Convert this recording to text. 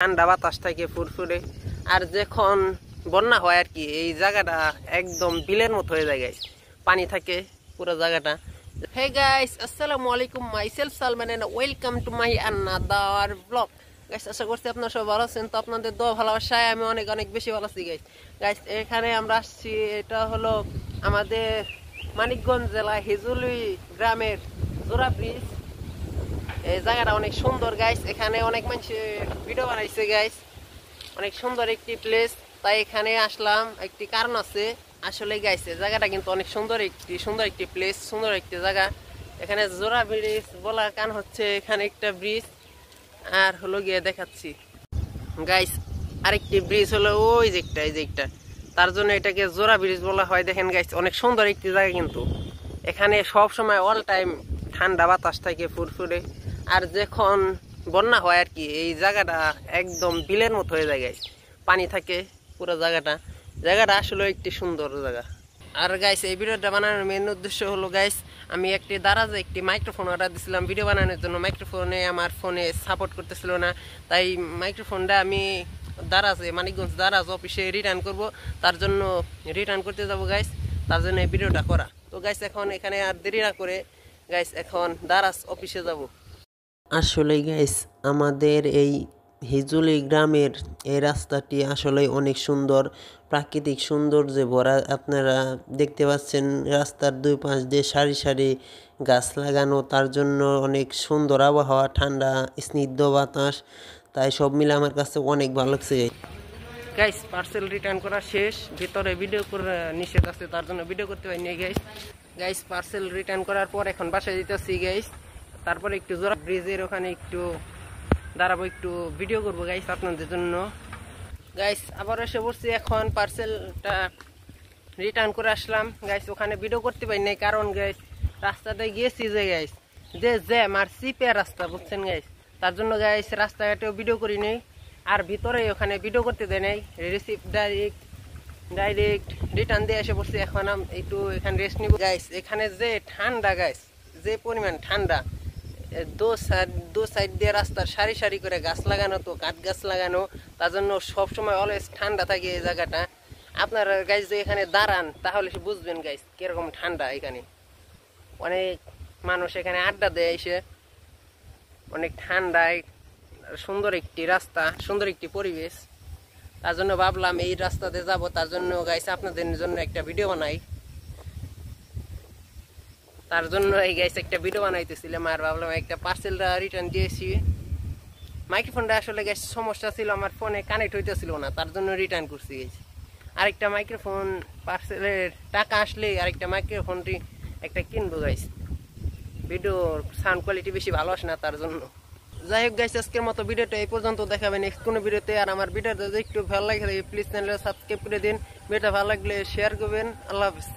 ঠান্ডা বাতাস থাকে ফুরফুরে। আর যখন বন্যা হয় আর কি, এই জায়গাটা একদম বিলের মতো হয়ে যায় গাইস, পানি থাকে পুরো জায়গাটা। হে গাইস, আসসালামু আলাইকুম, myself Salman and welcome to my another blog. Guys, আশা করছি আপনারা সবাই ভালো আছেন। তো আপনাদের দোয়া ভালোবাসায় আমি অনেক অনেক বেশি ভালো আছি গাইস। গাইস, এখানে আমরা আসছি, এটা হলো আমাদের মানিকগঞ্জ জেলা হিজুলি গ্রামের জোড়া ব্রিজ। এই জায়গাটা অনেক সুন্দর গাইস, এখানে অনেক মানুষ ভিডিও বানাইছে গাইস, অনেক সুন্দর একটি প্লেস। তাই এখানে আসলাম, একটি কারণ আছে আসলে গাইস। জায়গাটা কিন্তু অনেক সুন্দর একটি প্লেস, সুন্দর একটি জায়গা। এখানে জোড়া ব্রিজ বলার কারণ হচ্ছে এখানে একটা ব্রিজ আর হলো গিয়ে দেখাচ্ছি গাইস, আরেকটি ব্রিজ হলো ওই যে একটা, তার জন্য এটাকে জোড়া ব্রিজ বলা হয়। দেখেন গাইস, অনেক সুন্দর একটি জায়গা কিন্তু এখানে সব সময় অল টাইম ঠান্ডা বাতাস থাকে ফুরফুরে। আর যখন বন্যা হয় আর কি, এই জায়গাটা একদম বিলের মতো হয়ে যায় গাইস, পানি থাকে পুরো জায়গাটা আসলে একটি সুন্দর জায়গা। আর গাইস, এই ভিডিওটা বানানোর মেন উদ্দেশ্য হলো গাইস, আমি একটি দারাজে একটি মাইক্রোফোন অর্ডার দিয়েছিলাম ভিডিও বানানোর জন্য। মাইক্রোফোনে আমার ফোনে সাপোর্ট করতেছিল না, তাই মাইক্রোফোনটা আমি দারাজে মানিকগঞ্জ দারাজ অফিসে রিটার্ন করব, তার জন্য রিটার্ন করতে যাব গাইস, তার জন্য এই ভিডিওটা করা। তো গাইস, এখন এখানে আর দেরি না করে গাইস এখন দারাজ অফিসে যাব। আসলে গাইস, আমাদের এই হিজুলি গ্রামের এই রাস্তাটি আসলে অনেক সুন্দর, প্রাকৃতিক সৌন্দর্যে ভরা। আপনারা দেখতে পাচ্ছেন রাস্তার দুই পাশ দিয়ে সারি সারি গাছ লাগানো, তার জন্য অনেক সুন্দর আবহাওয়া, ঠান্ডা স্নিগ্ধ বাতাস। তাই সব মিলে আমার কাছে অনেক ভালো লাগছে গাইস। পার্সেল রিটার্ন করা শেষ, ভিতরে ভিডিও করে নিষেধ আছে, তার জন্য ভিডিও করতে পারিনি গাইস। পার্সেল রিটার্ন করার পর এখন বাসায় যেতেছি গাইস। তারপরে একটু জোড়া ব্রিজের ওখানে একটু দাঁড়াবো, একটু ভিডিও করবো গাইস আপনাদের জন্য। গাইস, আবার এসে পড়ছি, এখন পার্সেলটা রিটার্ন করে আসলাম গাইস। ওখানে ভিডিও করতে পারি নাই কারণ গাইস রাস্তাতে গিয়েছি যে গাইস, যে জ্যাম আর চিপে রাস্তা, বুঝছেন গাইস, তার জন্য গাইস রাস্তাঘাটেও ভিডিও করি নেই। আর ভিতরে ওখানে ভিডিও করতে দেয় নাই, রিসিভ ডাইরেক্ট রিটার্ন দিয়ে এসে পড়ছি। এখন একটু এখানে রেস্ট নিব গাইস। এখানে যে ঠান্ডা গাইস, যে পরিমাণ ঠান্ডা, দু সাইড দিয়ে রাস্তার সারি সারি করে গাছ লাগানো, তো কাঠ গাছ লাগানো, তার জন্য সবসময় অলওয়েজ ঠান্ডা থাকে এই জায়গাটা। আপনারা গাইস যে এখানে দাঁড়ান তাহলে বুঝবেন গাইস কিরকম ঠান্ডা। এখানে অনেক মানুষ এখানে আড্ডা দেয় এসে, অনেক ঠান্ডায়। সুন্দর একটি রাস্তা, সুন্দর একটি পরিবেশ, তার জন্য ভাবলাম এই রাস্তাতে যাব, তার জন্য গাইস আপনাদের জন্য একটা ভিডিও বানাই। তার জন্য এই গাইস একটা ভিডিও বানাইতেছিলাম, আর ভাবলাম একটা পার্সেলটা রিটার্ন দিয়েছি। মাইক্রোফোনটা আসলে গাইস সমস্যা ছিল, আমার ফোনে কানেক্ট হইতেছিল না, তার জন্য রিটার্ন করছি গাইস। আরেকটা মাইক্রোফোন পার্সেলের টাকা আসলে আরেকটা মাইক্রোফোনটি একটা কিনবো গাইস। ভিডিওর সাউন্ড কোয়ালিটি বেশি ভালো আসে না, তার জন্য। যাই হোক গাইস, আজকের মতো ভিডিওটা এই পর্যন্ত, দেখাবেন নেক্সট কোনো ভিডিওতে। আর আমার ভিডিওটা যদি একটু ভালো লাগে প্লিজ চ্যানেলটা সাবস্ক্রাইব করে দিন, ভিডিওটা ভালো লাগলে শেয়ার করবেন। আল্লাহ হাফেজ।